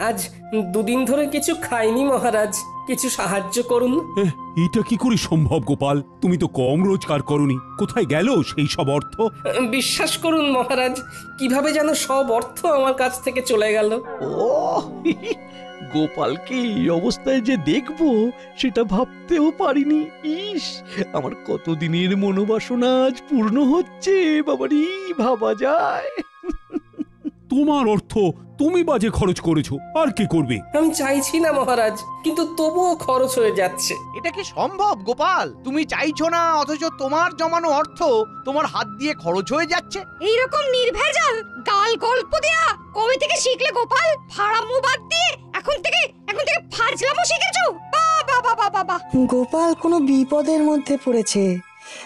আজ দুদিন ধরে কিছু খাইনি মহারাজ, কিছু সাহায্য করুন। এটা কি করে সম্ভব গোপাল? তুমি তো কম রোজগার করনি, কোথায় গেল সেই সব অর্থ? বিশ্বাস করুন মহারাজ, কিভাবে যেন সব অর্থ আমার কাছ থেকে চলে গেল। ও গোপালকে এই অবস্থায় যে দেখবো সেটা ভাবতেও পারিনি। ইস, আমার কতদিনের মনোবাসনা আজ পূর্ণ হচ্ছে। বাবারি, ভাবা যায়? তোমার অর্থ তুমি বাজে খরচ করেছো, আর কি করবে? আমি চাইছি না মহারাজ, কিন্তু তবুও খরচ হয়ে যাচ্ছে। এটা কি সম্ভব গোপাল? তুমি চাইছো না অথচ তোমার জমানো অর্থ তোমার হাত দিয়ে খরচ হয়ে যাচ্ছে। এইরকম নির্ভেজাল গাল গল্প দেয়া কবে থেকে শিখলে গোপাল? ফাড়ামো বাদ দিয়ে এখন থেকে ফাজলামো শিখেছো? বাবা বাবা বাবা! গোপাল কোনো বিপদের মধ্যে পড়েছে,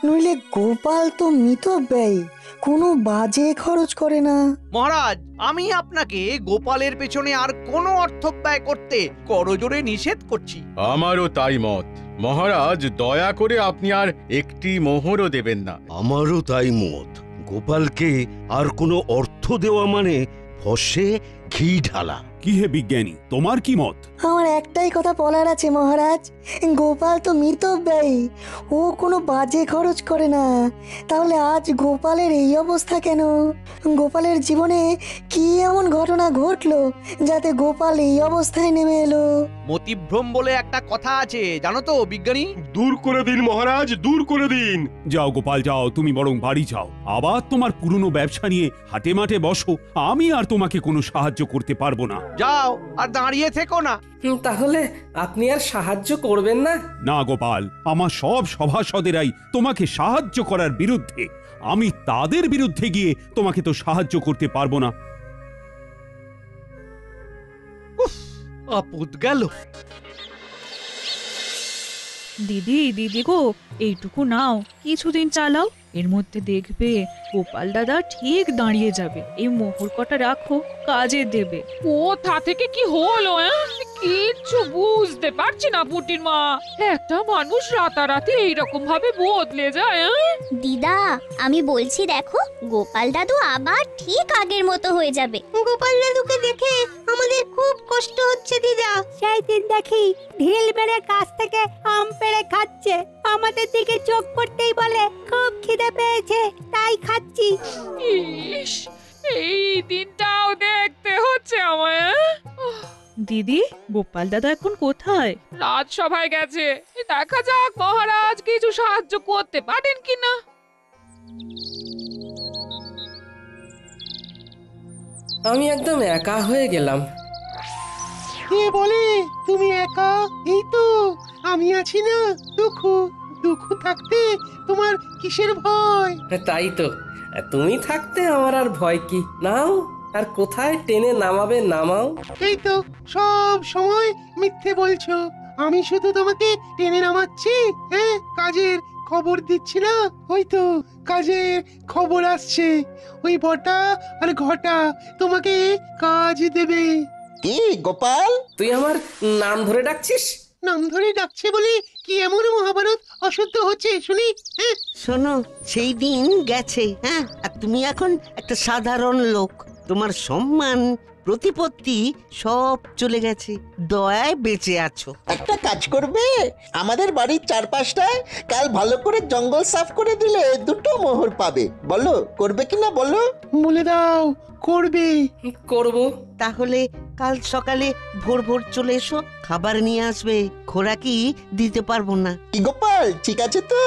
নইলে গোপাল তো মিতব্যয়ী, কোনো বাজে খরচ করে না। মহারাজ, আমি আপনাকে গোপালের পেছনে আর কোনো অর্থ ব্যয় করতে করজোরে নিষেধ করছি। আমারও তাই মত মহারাজ, দয়া করে আপনি আর একটি মোহরও দেবেন না। আমারও তাই মত। গোপালকে আর কোনো অর্থ দেওয়া মানে ফসে ঘি ঢালা। কি হে বিজ্ঞানী, তোমার কি মত? আমার একটাই কথা বলার আছে মহারাজ, গোপাল তো মিতব্যয়ী, ও কোনো বাজে খরচ করে না। তাহলে আজ গোপালের এই অবস্থা কেন? গোপালের জীবনে কি এমন ঘটনা ঘটলো যাতে গোপাল এই অবস্থায় নেমে এলো? মতিভ্রম বলে একটা কথা আছে, জানো তো বিজ্ঞানী? দূর করে দিন মহারাজ, দূর করে দিন। যাও গোপাল যাও, তুমি বরং বাড়ি যাও, আবার তোমার পুরনো ব্যবসা নিয়ে হাটে মাঠে বসো। আমি আর তোমাকে কোনো সাহায্য করতে পারবো না। যাও, আর দাঁড়িয়ে থেকো না। তাহলে আপনি আর সাহায্য করবেন না? না গোপাল, আমার সব সভাসদেরাই তোমাকে সাহায্য করার বিরুদ্ধে। আমি তাদের বিরুদ্ধে গিয়ে তোমাকে তো সাহায্য করতে পারবো না। আপদ গেল। দিদি দিদি গো, এইটুকু নাও, কিছুদিন চালাও, এর মধ্যে দেখবে গোপাল দাদা ঠিক দাঁড়িয়ে যাবে। এই মোহর কটা রাখো, কাজে দেবে। কোথা থেকে কি হলো? কিচ্ছু বুঝতে পারছি না পুটির মা। একটা মানুষ রাতারাতি এইরকম ভাবে বদলে যায়। দিদা, আমি বলছি দেখো, গোপাল দাদু আবার ঠিক আগের মতো হয়ে যাবে। গোপাল দাদুকে দেখে আমাদের খুব কষ্ট হচ্ছে দিদা। সেই দিন দেখি ঢিল মেরে গাছ থেকে আম পেড়ে খাচ্ছে, আমাদের দিকে চোখ করতেই বলে খুব খিদে পেয়েছে তাই খাচ্ছি। ইস, এই দিনটাও দেখতে হচ্ছে আমায়। দিদি, গোপাল দাদা এখন কোথায়? রাজসভায় গেছে, দেখা যাক মহারাজ কিছু সাহায্য করতে পারেন কিনা। আমি একদম একা হয়ে গেলাম। কে বলে তুমি একা? এই তো আমি আছি না। দুঃখ থাকতে তোমার কিসের ভয়? তাই তো, তুমি থাকতে আমার আর ভয় কি? নাও, আর কোথায় টেনে নামাবে নামাও। এই তো সব সময় মিথ্যে বলছো। আমি শুধু তোমাকে টেনে নামাচ্ছি। হ্যাঁ, কাজের খবর দিচ্ছি না। ওই তো কাজের খবর আসছে, ওই বটা আর ঘটা তোমাকে কাজ দেবে। কি গোপাল, তুই আমার নাম ধরে ডাকছিস? নাম ধরে ডাকছে বলে কি এমন মহাভারত অশুদ্ধ হচ্ছে শুনি? শোনো, সেই দিন গেছে। হ্যাঁ, আর তুমি এখন একটা সাধারণ লোক। তোমার সম্মান প্রতিপত্তি সব চলে গেছে, দয়ায় বেঁচে আছো। একটা কাজ করবে, আমাদের বাড়ির চারপাশটায় কাল ভালো করে জঙ্গল সাফ করে দিলে দুটো মোহর পাবে। বলো করবে কিনা বলো? বলে দাও করবে। করব। তাহলে কাল সকালে ভোর ভোর চলে এসো, খাবার নিয়ে আসবে। খোরাকি দিতে পারবো না। কি গোপাল, ঠিক আছে তো?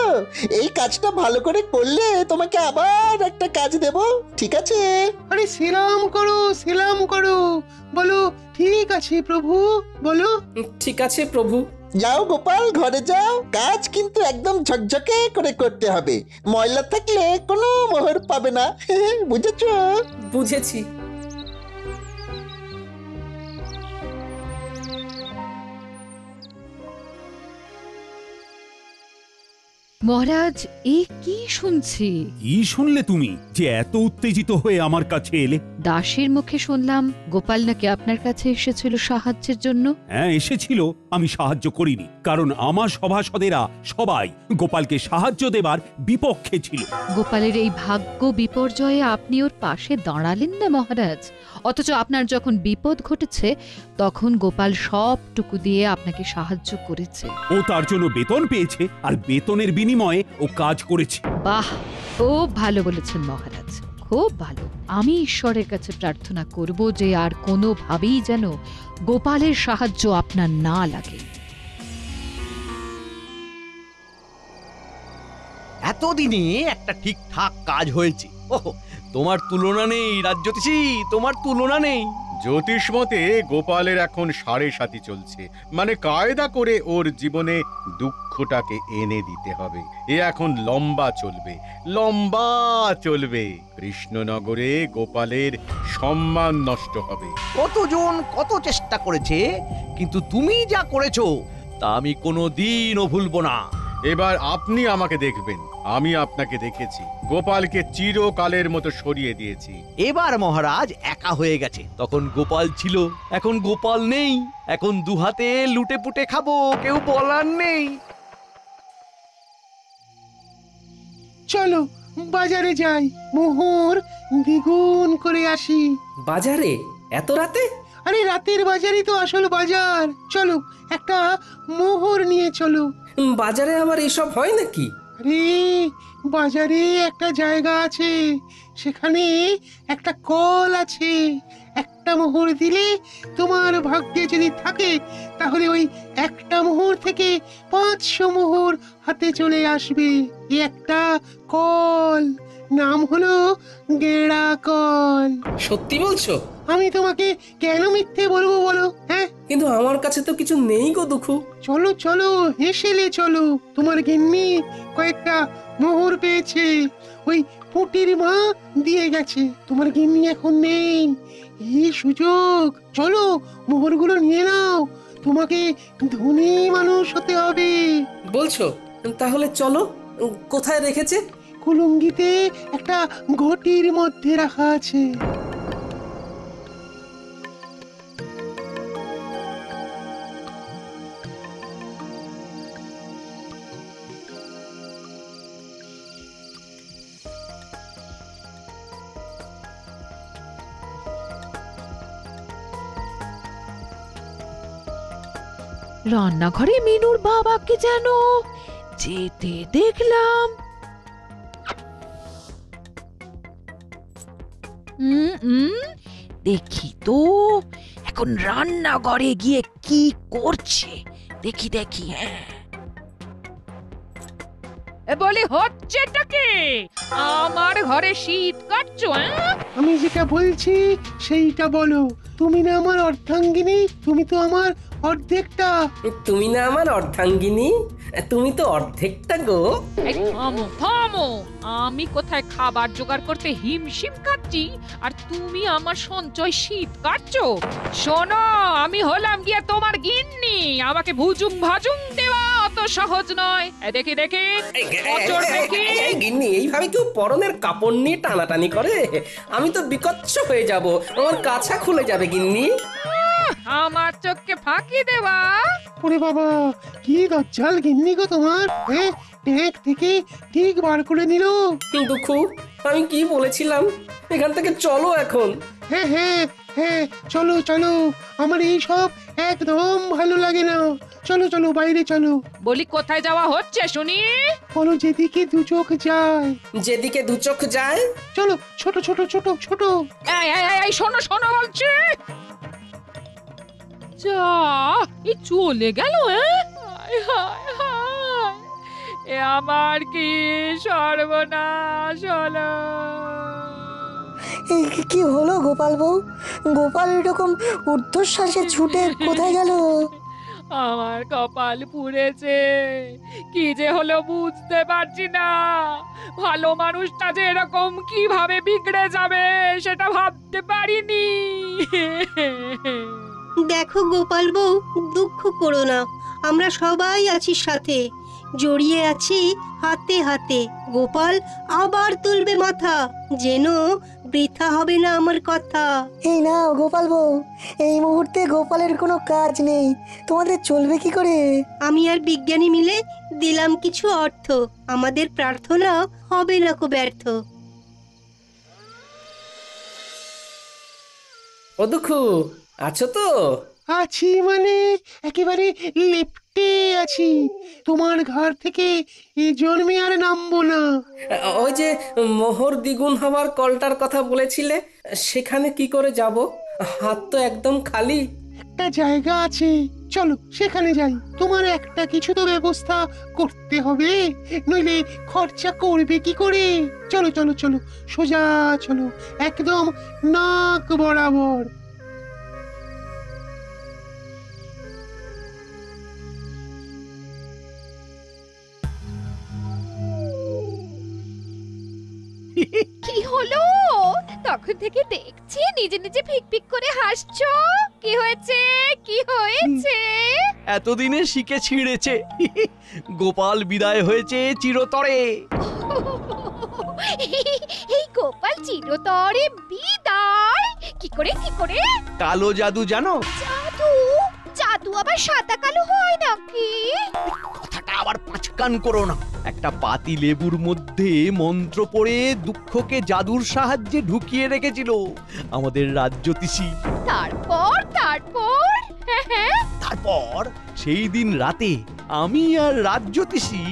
এই কাজটা ভালো করে করলে তোমাকে আবার একটা কাজ দেব, ঠিক আছে? আরে সেলাম করো, সেলাম করো। বলো ঠিক আছে প্রভু, বলো ঠিক আছে প্রভু। যাও গোপাল, ঘরে যাও। কাজ কিন্তু একদম ঝকঝকে করে করতে হবে, ময়লা থাকলে কোনো মোহর পাবে না। বুঝেছো? বুঝেছি। মহারাজ, এ কি শুনছি? কি শুনলে তুমি যে এত উত্তেজিত হয়ে আমার কাছে এলে? দাসীর মুখে শুনলাম গোপাল নাকি আপনার কাছে এসেছিল সাহায্যের জন্য। হ্যাঁ এসেছিল, আমি সাহায্য করিনি, কারণ আমার সভাসদেরা সবাই গোপালকে সাহায্য দেবার বিপক্ষে ছিল। গোপালের এই ভাগ্য বিপর্যয়ে আপনি ওর পাশে দাঁড়ালেন না মহারাজ, অথচ আপনার যখন বিপদ ঘটেছে তখন গোপাল সবটুকু দিয়ে আপনাকে সাহায্য করেছে। ও তার জন্য বেতন পেয়েছে, আর বেতনের বিনিময়ে ও কাজ করেছে। বাহ, খুব ভালো বলেছেন মহারাজ, খুব ভালো। আমি ঈশ্বরের কাছে প্রার্থনা করব যে আর কোনোভাবেই যেন গোপালের সাহায্য আপনার না লাগে। এতদিনে একটা ঠিকঠাক কাজ হয়েছে। ওহ, তোমার তুলনা নেই রাজ্যতীষী, তোমার তুলনা নেই। জ্যোতিষ মতে গোপালের এখন 7.5 চলছে, মানে কায়দা করে ওর জীবনে দুঃখটাকে এনে দিতে হবে। এ এখন লম্বা চলবে। কৃষ্ণনগরে গোপালের সম্মান নষ্ট হবে। কতজন কত চেষ্টা করেছে, কিন্তু তুমি যা করেছো তা আমি কোনোদিনও ভুলবো না। এবার আপনি আমাকে দেখবেন, আমি আপনাকে দেখেছি। গোপালকে চিরকালের মতো সরিয়ে দিয়েছি। এবার মহারাজ একা হয়ে গেছে, তখন গোপাল ছিল, এখন গোপাল নেই। এখন দুহাতে লুটে পুটে খাবো, কেউ বলার নেই। চলো বাজারে যাই, মোহর দ্বিগুণ করে আসি। বাজারে এত রাতে? আরে রাতের বাজারই তো আসল বাজার। চলো একটা মোহর নিয়ে চলো। বাজারে আবার এসব হয় নাকি? আরে বাজারে একটা জায়গা আছে, সেখানে একটা কল আছে। একটা মোহর দিলে তোমার ভাগ্যে যদি থাকে তাহলে ওই একটা মোহর থেকে 500 মোহর হাতে চলে আসবে। এই একটা কল, নাম হলো গেঁড়া কল। সত্যি বলছো? আমি তোমাকে কেন মিথ্যে বলবো বলো? হ্যাঁ, কিন্তু আমার কাছে তো কিছু নেই গো দুঃখু। চলো চলো হেসেলে চলো, তোমার গিন্নি কয়েকটা মোহর পেয়েছে, ওই পুটির মা দিয়ে গেছে। তোমার গিন্নি এখন নেই, এই সুযোগ। চলো মোহরগুলো নিয়ে নাও, তোমাকে ধনী মানুষ হতে হবে। বলছো? তাহলে চলো। কোথায় রেখেছে? কুলুঙ্গিতে একটা ঘটির মধ্যে রাখা আছে। রান্নাঘরে মিনুর বাবাকে যেন যেতে দেখলাম। দেখি তো এখন রান্নাঘরে গিয়ে কি করছে, দেখি। হ্যাঁ, বলে হচ্ছেটা কি? আমার ঘরে শীত কাটছো? আমি যেটা বলছি সেইটা বলো। তুমি না আমার অর্ধাঙ্গিনী, তুমি তো আমার অর্ধেকটা। তুমি না আমার অর্ধাঙ্গিনী, তুমি তো অর্ধেকটা গো। থামো, আমি কোথায় খাবার জোগাড় করতে হিমশিম খাচ্ছি আর তুমি আমার সঞ্চয় শীত কাটছো? শোনো, আমি হলাম গিয়ে তোমার গিন্নি, আমাকে ভুজুং ভাজুং দেওয়া অত সহজ নয়। দেখি গিন্নি, এইভাবে কেউ পরনের কাপড় নিয়ে টানাটানি করে? আমি তো বিকচ্ছ হয়ে যাব, আমার কাছা খুলে যাবে গিন্নি। আমার চোখকে ফাঁকি দেওয়া? ওরে বাবা, কি দজ্জাল গিন্নি গো তোমার! হ্যাঁ, ট্যাঙ্ক থেকে ঠিক বার করে নিল। দুঃখু, আমি কি বলেছিলাম? এখান থেকে চলো এখন। হ্যাঁ, চলো চলো, আমার এই সব একদম ভালো লাগে না। চলো চলো বাইরে চলো। বলি কোথায় যাওয়া হচ্ছে শুনি? বলো যেদিকে দু চোখ যায়। যেদিকে দু চোখ যায়? চলো, ছোট ছোট ছোট ছোট। এই শোনো বলছি। যা, এই চলে গেল। এ আমার কি সর্বনাশ হলো! কি হলো গোপাল বউ? গোপাল এরকম ঊর্ধ্বশ্বাসে ছুটে কোথায় গেল? আমার কপাল পুড়েছে, কি যে হলো বুঝতে পারছি না। ভালো মানুষটা যে এরকম কিভাবে বিগড়ে যাবে সেটা ভাবতে পারিনি। দেখো গোপাল বউ, দুঃখ করো না, আমরা সবাই আছি সাথে। জড়িয়ে আছি হাতে হাতে। গোপাল আবার তুলবে মাথা, যেন বৃথা হবে না আমার কথা। এই নাও গোপাল বউ, এই মুহূর্তে গোপালের কোনো কাজ নেই, তোমাদের চলবে কি করে? আমি আর বিজ্ঞানী মিলে দিলাম কিছু অর্থ, আমাদের প্রার্থনা হবে না কো ব্যর্থ। ও দুঃখু, আছো তো? আছি মানে একেবারে লেপ্টে আছি। তোমার ঘর থেকে এ জন্মে আর নামবো না। ওই যে মোহর দ্বিগুণ হওয়ার কলটার কথা বলেছিলে, সেখানে কি করে যাব? হাত তো একদম খালি। একটা জায়গা আছে, চলো সেখানে যাই। তোমার একটা কিছু তো ব্যবস্থা করতে হবে, নইলে খরচা করবে কি করে? চলো চলো চলো, সোজা চলো, একদম নাক বরাবর। কি হলো? তখন থেকে দেখছি নিজে নিজে ফিক করে হাসছো। কি হয়েছে? কি হয়েছে? এতদিনে শিখে ছিঁড়েছে। গোপাল বিদায় হয়েছে চিরতরে। এই গোপাল চিরতরে বিদায়? কি করে কি করে? কালো জাদু জানো? জাদু? জাদু আবার সাদা কালো হয় নাকি? কথাটা আবার পাঁচকান করো না। একটা পাতি লেবুর মধ্যে মন্ত্র পড়ে দুঃখকে জাদুর সাহায্যে ঢুকিয়ে রেখেছিল আমাদের রাজ্যতীষী। তারপর তারপর তারপর সেই দিন রাতে আমি আর রাজ্যতীষী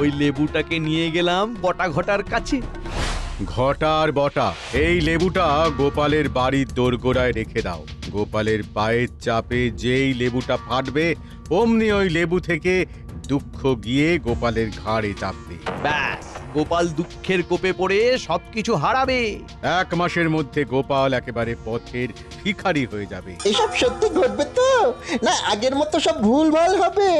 ওই লেবুটাকে নিয়ে গেলাম বটা ঘটার কাছে। ঘটার বটা, এই লেবুটা গোপালের বাড়ির দোরগোড়ায় রেখে দাও। গোপালের পায়ের চাপে যেই লেবুটা ফাটবে, অমনি ওই লেবু থেকে দুঃখ গিয়ে গোপালের ঘাড়ে চাপবে। ব্যাস, গোপাল দুঃখের কোপে পড়ে সবকিছু হারাবে। 1 মাসের মধ্যে গোপাল একেবারে পথের ভিখারি হয়ে যাবে। এসব সত্যি ঘটবে তো, না আগের মতো সব ভুলভাল হবে?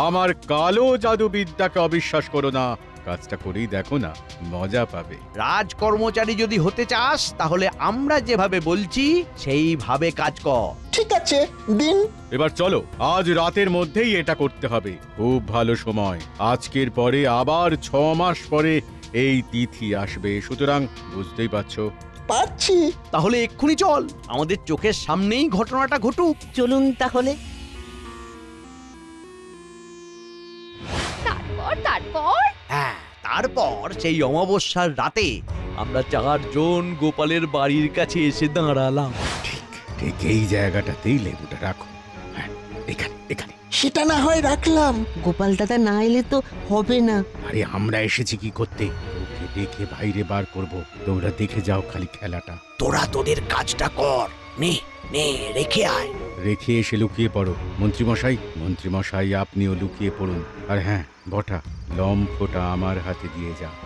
আমার কালো জাদুবিদ্যাকে অবিশ্বাস করো না, কাজটা করেই দেখো না, মজা পাবে। রাজকর্মচারী যদি হতে চাস তাহলে আমরা যেভাবে বলছি সেইভাবে কাজ কর। ঠিক আছে, দিন। এবার চলো, আজ রাতের মধ্যেই এটা করতে হবে। খুব ভালো সময়, আজকের পরে আবার 6 মাস পরে এই তিথি আসবে, সুতরাং বুঝতেই পারছো। পারছি। তাহলে এক্ষুনি চল, আমাদের চোখের সামনেই ঘটনাটা ঘটুক। চলুন তাহলে। তারপর তারপর হ্যাঁ, তারপর সেই অমাবস্যার রাতে আমরা 4 জন গোপালের বাড়ির কাছে এসে দাঁড়ালাম। ঠিক এই জায়গাটাতেই লেবুটা রাখো। হ্যাঁ, এখানে এখানে। সেটা না হয় রাখলাম। গোপাল দাদা না এলে তো হবে না। আরে আমরা এসেছি কি করতে? ওকে দেখে বাইরে বার করব, তোমরা দেখে যাও খালি খেলাটা। তোরা তোদের কাজটা কর, নে নে রেখে আয়। রেখে এসে লুকিয়ে পড়ো। মন্ত্রীমশাই আপনিও লুকিয়ে পড়ুন। আর হ্যাঁ বটা, লম্ফটা আমার হাতে দিয়ে যাও।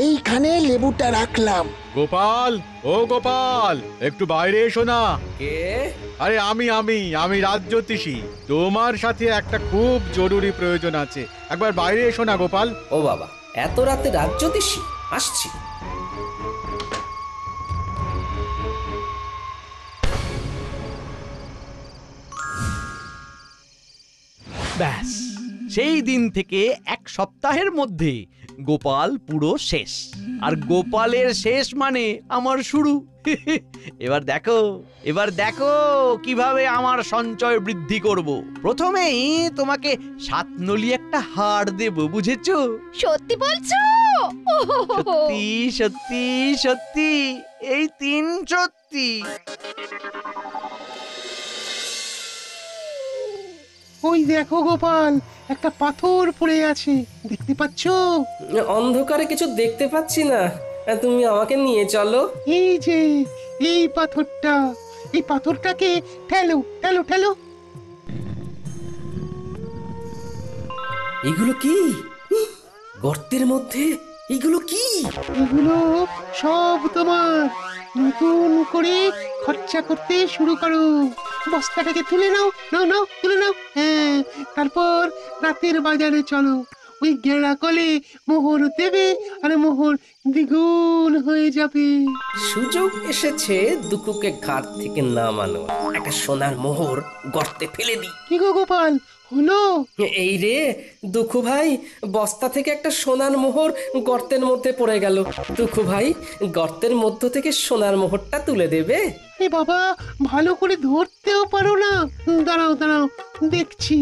এইখানে লেবুটা রাখলাম। গোপাল, ও গোপাল, একটু বাইরে এসো না। কে? আরে আমি রাজ্যতীষী। তোমার সাথে একটা খুব জরুরি প্রয়োজন আছে, একবার বাইরে এসো না গোপাল। ও বাবা, এত রাতে রাজ্যতীষী? আসছি। ব্যাস, সেই দিন থেকে 1 সপ্তাহের মধ্যে গোপাল পুরো শেষ। আর গোপালের শেষ মানে আমার শুরু। এবার দেখো কিভাবে আমার সঞ্চয় বৃদ্ধি করব। প্রথমেই তোমাকে 7 নলি একটা হার দেব, বুঝেছো? সত্যি বলছো? সত্যি সত্যি সত্যি, এই 3 সত্যি। ওই দেখো গোপাল, একটা পাথর পড়ে আছে, দেখতে পাচ্ছো? অন্ধকারে কিছু দেখতে পাচ্ছি না, তুমি আমাকে নিয়ে চলো। এই যে এই পাথরটা, এই পাথরটাকে ঠেলো ঠেলো ঠেলো। এগুলো কি? গর্তের মধ্যে এগুলো কি? এগুলো সব তোমার। নতুন করে খরচা করতে শুরু করো। বস্তাটাকে তুলে নাও, নাও তুলে নাও। হ্যাঁ, তারপর রাতের বাজারে চলো। ওই গেঁড়া কলে মোহর দেবে, আর মোহর দ্বিগুণ হয়ে যাবে। সুযোগ এসেছে দুকুকে ঘাট থেকে নামানো। একটা সোনার মোহর গর্তে ফেলে দিই। কি গো গোপাল, হলো? এই রে দুঃখু ভাই, বস্তা থেকে একটা সোনার মোহর গর্তের মধ্যে পড়ে গেল। দুঃখু ভাই, গর্তের মধ্য থেকে সোনার মোহরটা তুলে দেবে? এ বাবা, ভালো করে ধরতেও পারো না। দাঁড়াও দাঁড়াও, দেখছি।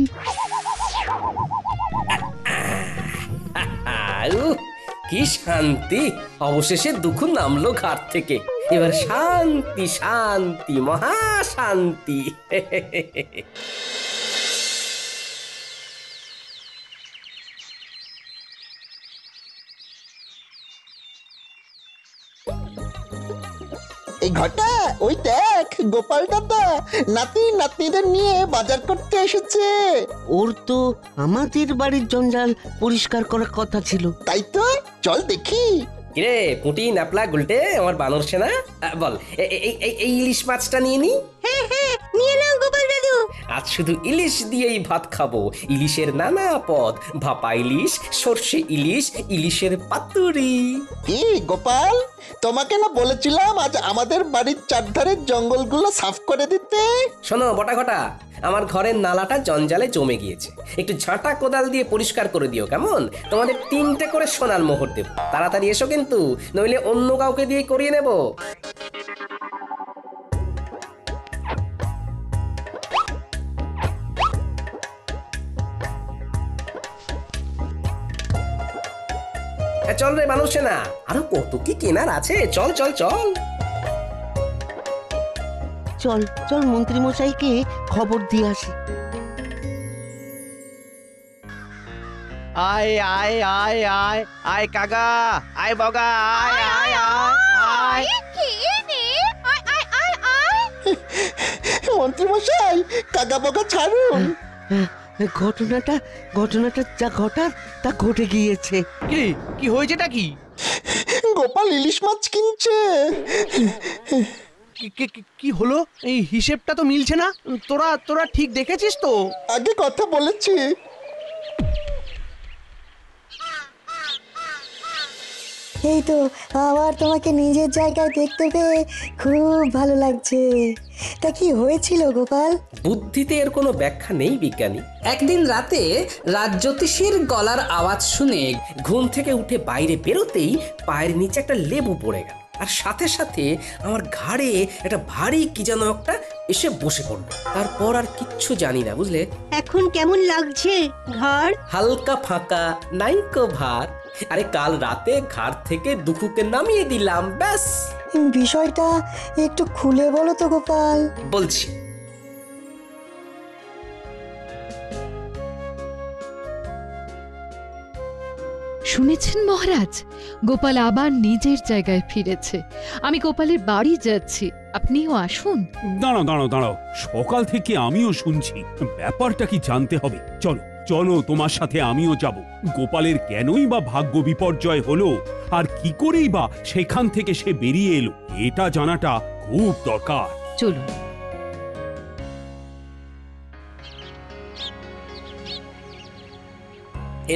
কি শান্তি! অবশেষে দুঃখ নামলো ঘাট থেকে। এবার শান্তি শান্তি, মহা শান্তি। এই ঘটা, ওই দেখ গোপাল দাদা নাতি নাতনিদের নিয়ে বাজার করতে এসেছে। ওর তো আমাদের বাড়ির জঞ্জাল পরিষ্কার করার কথা ছিল। তাই তো, চল দেখি। কিরে পুঁটি, ন্যাপলা, গুলটে, আমার বানর সেনা, বল এই ইলিশ মাছটা নিয়ে নি। হ্যাঁ হ্যাঁ, নিয়ে নাও গোপাল দাদু। আজ শুধু ইলিশ দিয়েই ভাত খাবো। ইলিশের নানা পদ, ভাপা ইলিশ, সর্ষে ইলিশ, ইলিশের পাতুরি। কি গোপাল, তোমাকে না বলেছিলাম আজ আমাদের বাড়ির চারধারের জঙ্গলগুলো সাফ করে দিতে? শোনো বটা ঘটা, আমার ঘরের নালাটা জঞ্জালে জমে গিয়েছে। একটু ঝাঁটা কোদাল দিয়ে পরিষ্কার করে দিও, কেমন? তোমাদের 3টে করে সোনার মোহর দেব। তাড়াতাড়ি এসো কিন্তু, নইলে অন্য কাউকে দিয়ে করিয়ে নেব। চল রে মানুষ না, আরো কত কি কেনার আছে। চল চল চল চল চল, মন্ত্রী মশাইকে খবর দিয়ে আসি। আয় আয় আয় আয় আয় কাকা, আয় বগা, আয় আয় আয় আয়। মন্ত্রী মশাই, কাকা বকা ছাড়ুন। ঘটনাটা যা ঘটার তা ঘটে গিয়েছে। কি হয়েছেটা কি? গোপাল ইলিশ মাছ কিনছে। কি হলো? এই হিসেবটা তো মিলছে না। তোরা ঠিক দেখেছিস তো? আগে কথা বলেছি। এই তো, আবার তোমাকে নিজের জায়গায় দেখতে পেয়ে খুব ভালো লাগছে। তা কি হয়েছিল গোপাল? বুদ্ধিতে এর কোনো ব্যাখ্যা নেই বিজ্ঞানী। একদিন রাতে রাজ্যোতিষীর গলার আওয়াজ শুনে ঘুম থেকে উঠে বাইরে বেরোতেই পায়ের নিচে একটা লেবু পড়ে গেল, আর সাথে সাথে আমার ঘাড়ে একটা ভারী কি যেন একটা এসে বসে পড়লো। তারপর আর কিচ্ছু জানি না, বুঝলে? এখন কেমন লাগছে ঘর? হালকা ফাঁকা, নাইকো ভার। আরে কাল রাতে ঘাট থেকে দুঃখুকে নামিয়ে দিলাম, ব্যাস। বিষয়টা একটু খুলে বলো তো গোপাল। বলছি। শুনেছেন মহারাজ, গোপাল আবার নিজের জায়গায় ফিরেছে। আমি গোপালের বাড়ি যাচ্ছি, আপনিও আসুন। দাঁড়াও দাঁড়াও দাঁড়াও, সকাল থেকে আমিও শুনছি। ব্যাপারটা কি জানতে হবে। চলো চলো, তোমার সাথে আমিও যাব। গোপালের কেনই বা ভাগ্য বিপর্যয় হলো, আর কি করেই বা সেখান থেকে সে বেরিয়ে এলো, এটা জানাটা খুব দরকার। চলুন।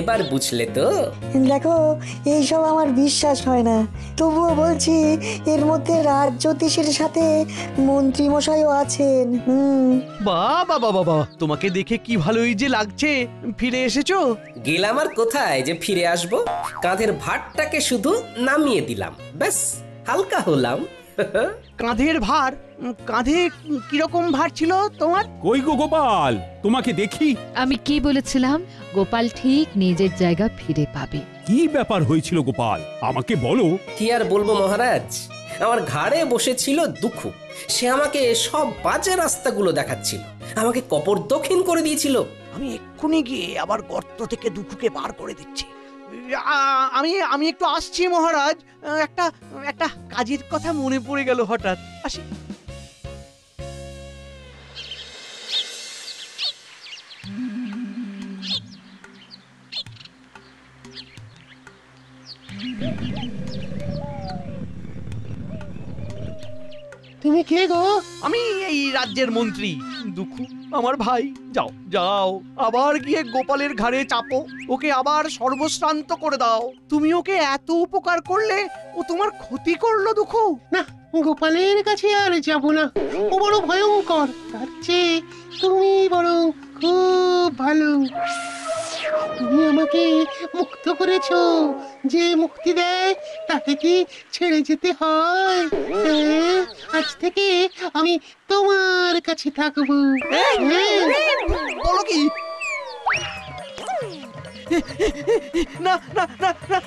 এবার বুঝলে তো? দেখো, এইসব আমার বিশ্বাস হয় না, তবুও বলছি এর মধ্যে রাজ্যোতিষীর সাথে মন্ত্রী মশাইও আছেন। বাবা বাবা বাবা, তোমাকে দেখে কি ভালোই যে লাগছে। ফিরে এসেছো? গেলাম আর কোথায় যে ফিরে আসবো। কাঁধের ভারটাকে শুধু নামিয়ে দিলাম, ব্যাস, হালকা হলাম। কাঁধের ভার? কাঁধে কিরকম ভার ছিল তোমার? কই গো গোপাল, তোমাকে দেখি। আমি কি বলেছিলাম? গোপাল ঠিক নিজের জায়গা ফিরে পাবে। কি ব্যাপার হয়েছিল গোপাল, আমাকে বলো। কি আর বলবো মহারাজ, আমার ঘাড়ে বসেছিল দুঃখু। সে আমাকে সব বাজে রাস্তাগুলো দেখাচ্ছিল, আমাকে কপর দক্ষিণ করে দিয়েছিল। আমি এক্ষুনি গিয়ে আবার গর্ত থেকে দুঃখুকে বার করে দিচ্ছি। আমি একটু আসছি মহারাজ। একটা কাজের কথা মনে পড়ে গেল হঠাৎ, আসি। তুমি কে গো? আমি এই রাজ্যের মন্ত্রী দুঃখু, আমার ভাই। যাও যাও, আবার গিয়ে গোপালের ঘাড়ে চাপো, ওকে আবার সর্বশ্রান্ত করে দাও। তুমি ওকে এত উপকার করলে, ও তোমার ক্ষতি করলো দুঃখু। না, গোপালের কাছে আর যাব না, ও বড় ভয়ঙ্কর। তার চেয়ে তুমি বরং খুব ভালো। তুমি আমাকে মুক্ত করেছো, যে মুক্তি দেয় তাকে কি ছেড়ে যেতে হয়? হ্যাঁ, আজ থেকে আমি তোমার কাছে থাকবো। হ্যাঁ। বলো কি? না না না না